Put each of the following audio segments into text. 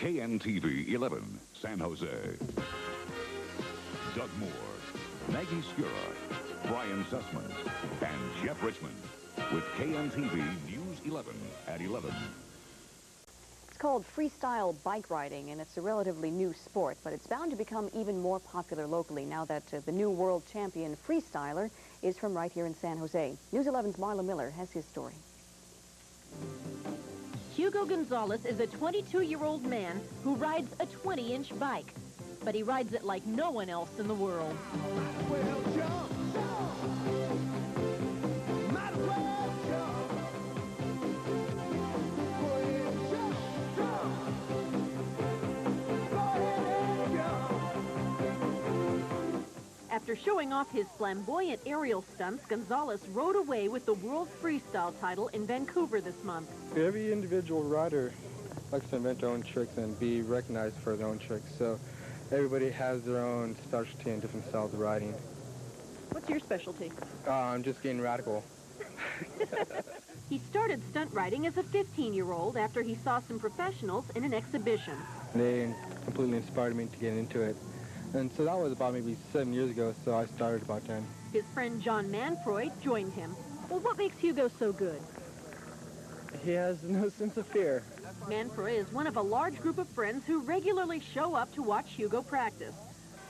KNTV 11, San Jose. Doug Moore, Maggi Scura, Brian Sussman, and Jeff Richmond with KNTV News 11 at 11. It's called freestyle bike riding, and it's a relatively new sport, but it's bound to become even more popular locally now that the new world champion freestyler is from right here in San Jose. News 11's Marla Miller has his story. Hugo Gonzalez is a 22-year-old man who rides a 20-inch bike, but he rides it like no one else in the world. After showing off his flamboyant aerial stunts, Gonzalez rode away with the world freestyle title in Vancouver this month. Every individual rider likes to invent their own tricks and be recognized for their own tricks. So everybody has their own specialty and different styles of riding. What's your specialty? I'm just getting radical. He started stunt riding as a 15-year-old after he saw some professionals in an exhibition. They completely inspired me to get into it. And so that was about maybe 7 years ago, so I started about then. His friend John Manfroy joined him. Well, what makes Hugo so good? He has no sense of fear. Manfroy is one of a large group of friends who regularly show up to watch Hugo practice.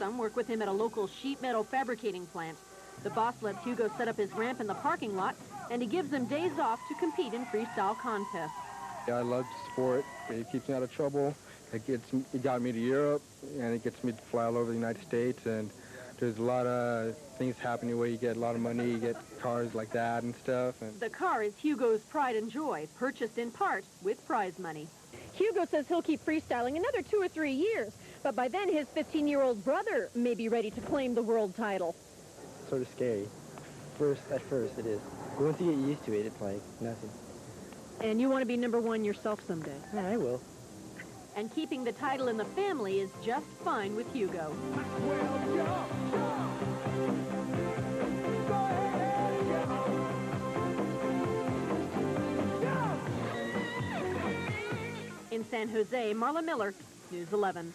Some work with him at a local sheet metal fabricating plant. The boss lets Hugo set up his ramp in the parking lot, and he gives him days off to compete in freestyle contests. Yeah, I love the sport. It keeps me out of trouble. It got me to Europe, and it gets me to fly all over the United States, and there's a lot of things happening where you get a lot of money, you get cars like that and stuff. And the car is Hugo's pride and joy, purchased in part with prize money. Hugo says he'll keep freestyling another 2 or 3 years, but by then his 15-year-old brother may be ready to claim the world title. Sort of scary. At first it is. But once you get used to it, it's like nothing. And you want to be #1 yourself someday? Yeah, I will. And keeping the title in the family is just fine with Hugo. In San Jose, Marla Miller, News 11.